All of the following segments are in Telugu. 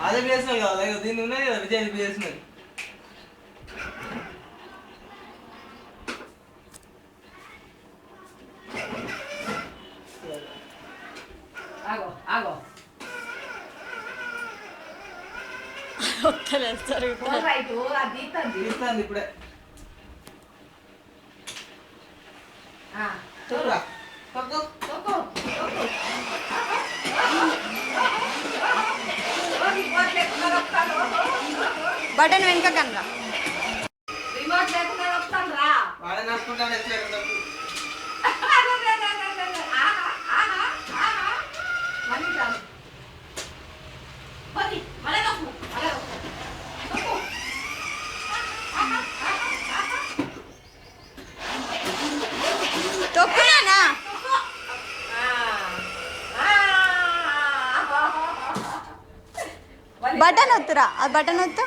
అదే బిఎస్ఎన్ఎల్ కావాలి దీన్ని ఉన్నది కదా విజయ్ బిఎస్ఎన్ఎల్ ఆగో ఆగో ఒక్కలేదు జరుగుతుంది రైటు అది తీస్తుంది ఇప్పుడే చూడరా తక్కువ తొక్కు తొక్కు బటన్ వెనక కనరా రిమోట్ లేకుండా వస్తాను రా వాడే నడుచుకుంటాను ఎట్లా తొక్కునానా బటన్ వత్తురా అది బటన్ వత్తు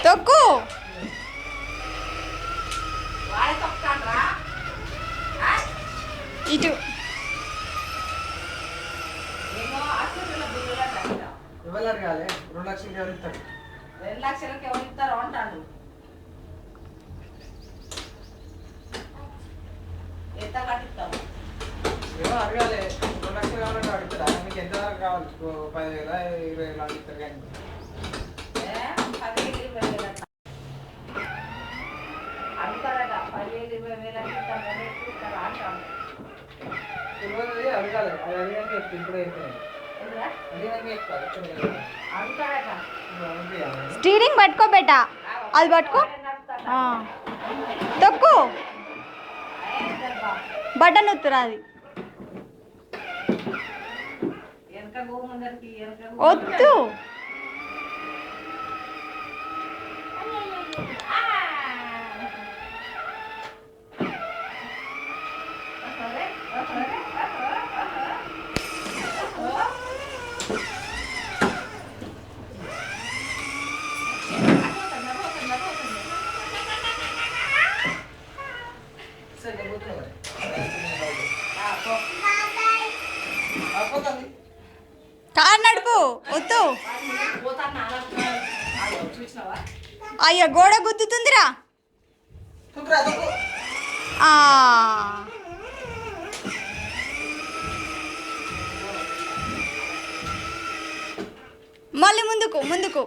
తొక్కు ఇటు ఇవ్వలేరు కాలే 2 లక్షలకి ఎవరు ఇస్తారు 2 లక్షలకి ఎవరు ఇస్తారు అంటాడు ఎంత కట్టిస్తావు ఏమో అడగాలి 2 లక్షలు కావాలంటే అడుగుతారా మీకు ఎంత వరకు కావాలి 10,000 20,000 అడుగుతారు కానీ 10,000-20,000 అడుగుతారట 10,000-20,000 ఇస్తారా అంటాను తెలియదు అడగాలి అది అడిగాక చెప్తే ఇప్పుడే చెప్తున్నాను అడిగాక చెప్తారు అడుగుతారట స్టీరింగ్ పట్టుకో బేట అది పట్టుకో తొక్కు బటన్ వత్తురా అది వద్దు కార్ నడుపు వద్దు అయ్యో గోడ గుద్దుతుందిరా మళ్ళీ ముందుకు ముందుకు